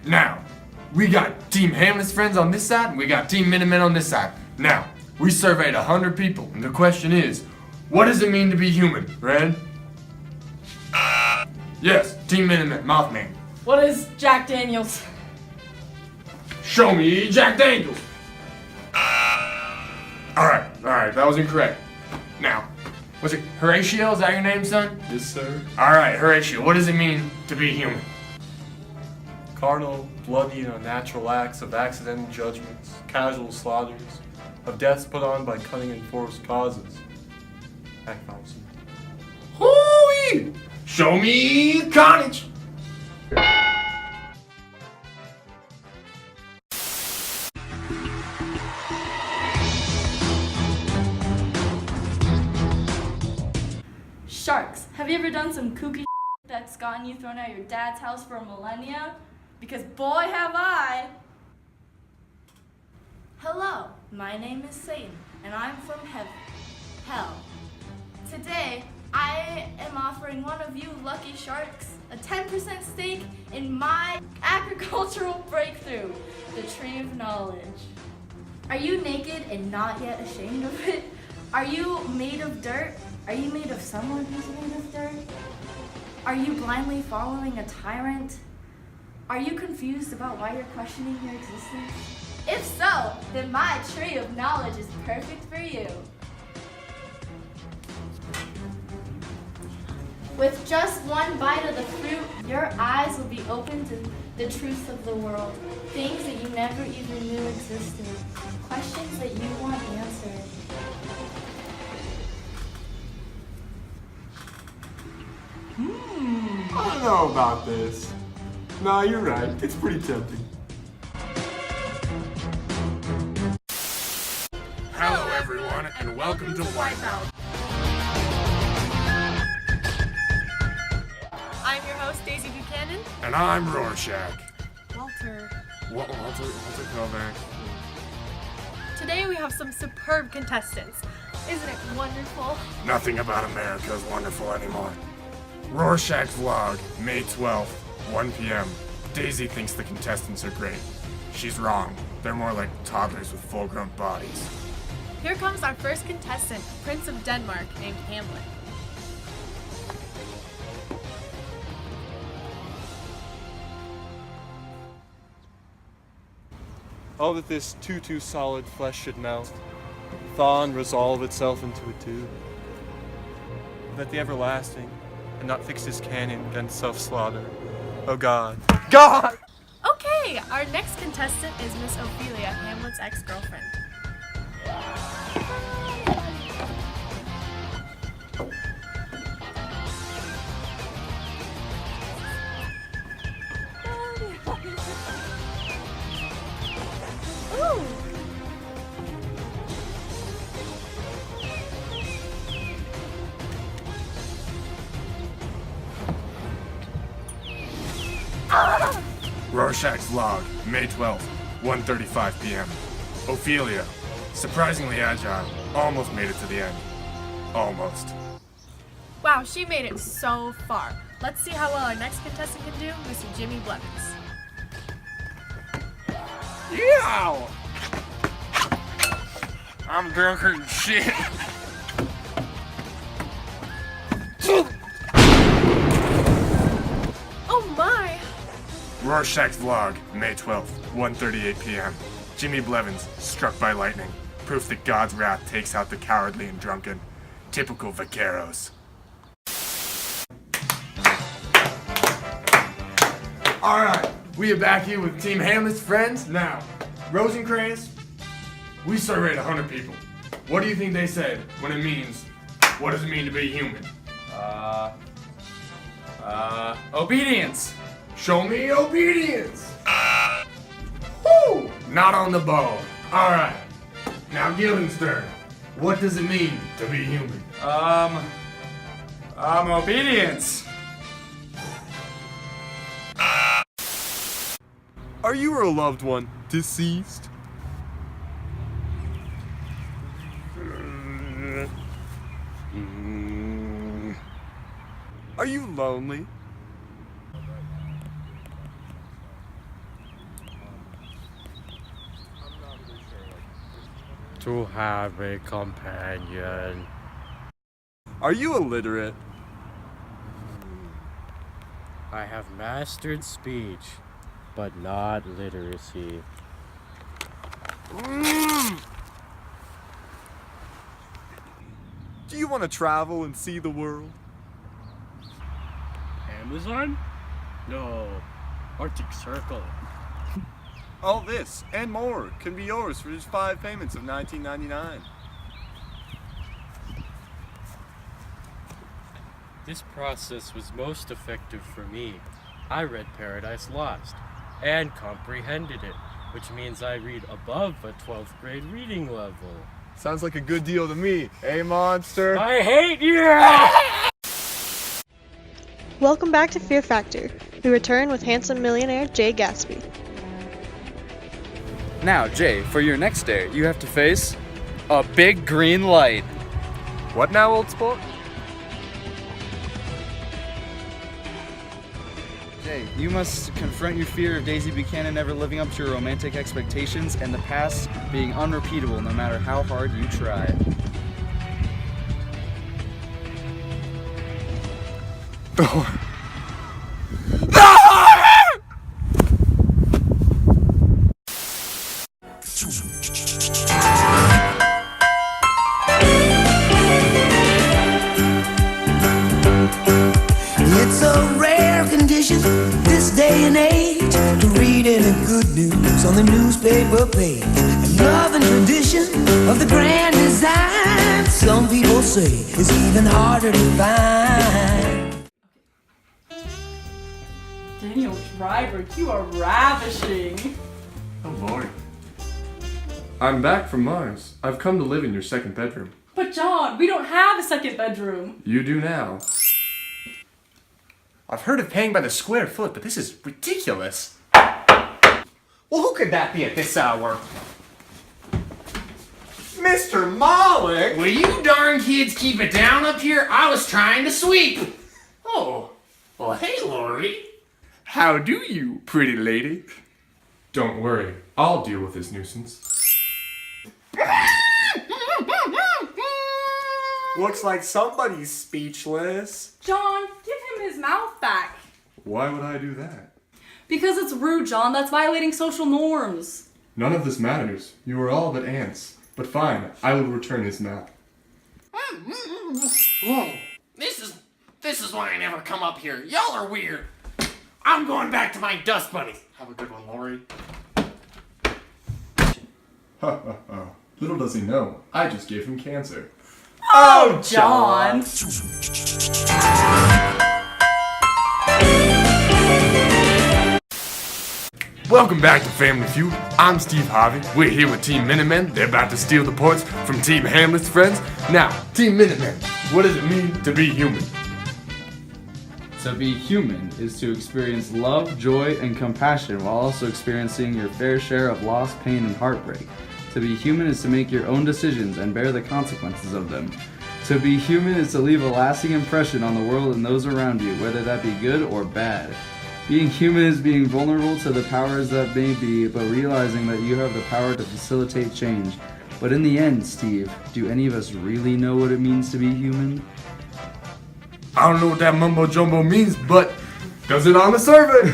Now, we got Team Hamlet's friends on this side, and we got Team Minutemen on this side. Now, we surveyed 100 people, and the question is, what does it mean to be human, Red? Yes, Team Minutemen, Mothman. What is Jack Daniels? Show me Jack Daniels. Alright, that was incorrect. Now, was it Horatio? Is that your name, son? Yes, sir. Alright, Horatio, what does it mean to be human? Carnal, bloody, and unnatural acts of accidental judgments, casual slaughters, of deaths put on by cunning and forced causes. Act 5, sir. Hooey! Show me carnage. Sharks. Have you ever done some kooky that's gotten you thrown out of your dad's house for a millennia? Because boy have I! Hello, my name is Satan, and I'm from hell. Today, I am offering one of you lucky sharks a 10% stake in my agricultural breakthrough, the Tree of Knowledge. Are you naked and not yet ashamed of it? Are you made of dirt? Are you made of someone who's made of dirt? Are you blindly following a tyrant? Are you confused about why you're questioning your existence? If so, then my Tree of Knowledge is perfect for you. With just one bite of the fruit, your eyes will be open to the truth of the world. Things that you never even knew existed. Questions that you want answered. I don't know about this. Nah, you're right. It's pretty tempting. Hello everyone, and welcome to Wipeout. I'm your host, Daisy Buchanan. And I'm Rorschach. Walter. Walter Kovac. Today we have some superb contestants. Isn't it wonderful? Nothing about America is wonderful anymore. Rorschach vlog, May 12th, 1 p.m. Daisy thinks the contestants are great. She's wrong. They're more like toddlers with full-grown bodies. Here comes our first contestant, Prince of Denmark, named Hamlet. Oh, that this too solid flesh should melt, thaw and resolve itself into a tube. That the everlasting and not fix his canon against self-slaughter. Oh God. God! Okay, our next contestant is Miss Ophelia, Hamlet's ex-girlfriend. Ooh. Rorschach's vlog, May 12th, 1:35 p.m. Ophelia, surprisingly agile, almost made it to the end. Almost. Wow, she made it so far. Let's see how well our next contestant can do, Mr. Jimmy Blevins. Yow! I'm drunker than shit. Oh my! Rorschach's vlog, May 12th, 1:38 p.m. Jimmy Blevins, struck by lightning. Proof that God's wrath takes out the cowardly and drunken. Typical vaqueros. Alright, we are back here with Team Hamlet's friends. Now, Rosencrantz, we surveyed 100 people. What do you think they said when it means, what does it mean to be human? Obedience. Show me obedience! Woo! Not on the bone. Alright. Now, Guildenstern, what does it mean to be human? Obedience. Are you or a loved one deceased? Are you lonely? to have a companion. Are you illiterate? I have mastered speech, but not literacy. Do you want to travel and see the world? Amazon? No. Arctic Circle. All this and more can be yours for just 5 payments of $19.99. This process was most effective for me. I read Paradise Lost and comprehended it, which means I read above a 12th grade reading level. Sounds like a good deal to me, eh, monster? I hate you! Welcome back to Fear Factor. We return with handsome millionaire Jay Gatsby. Now, Jay, for your next dare, you have to face a big green light. What now, old sport? Jay, you must confront your fear of Daisy Buchanan never living up to your romantic expectations and the past being unrepeatable no matter how hard you try. It's a rare condition this day and age to read any good news on the newspaper page. And love and tradition of the grand design, some people say, is even harder to find. Daniel Driver, you are ravishing. Oh Lord. I'm back from Mars. I've come to live in your second bedroom. But John, we don't have a second bedroom. You do now. I've heard of paying by the square foot, but this is ridiculous. Well, who could that be at this hour? Mr. Malik! Will you darn kids keep it down up here? I was trying to sweep. Oh, well, hey, Lori. How do you, pretty lady? Don't worry, I'll deal with this nuisance. Looks like somebody's speechless. John, give him his mouth back. Why would I do that? Because it's rude, John. That's violating social norms. None of this matters. You are all but ants. But fine, I will return his map. Whoa, this is why I never come up here. Y'all are weird. I'm going back to my dust bunnies. Have a good one, Lori. Ha ha ha. Little does he know, I just gave him cancer. Oh, John. Welcome back to Family Feud. I'm Steve Harvey. We're here with Team Minutemen. They're about to steal the points from Team Hamlet's friends. Now, Team Minutemen, what does it mean to be human? To be human is to experience love, joy, and compassion while also experiencing your fair share of loss, pain, and heartbreak. To be human is to make your own decisions and bear the consequences of them. To be human is to leave a lasting impression on the world and those around you, whether that be good or bad. Being human is being vulnerable to the powers that may be, but realizing that you have the power to facilitate change. But in the end, Steve, do any of us really know what it means to be human? I don't know what that mumbo jumbo means, but does it on the survey?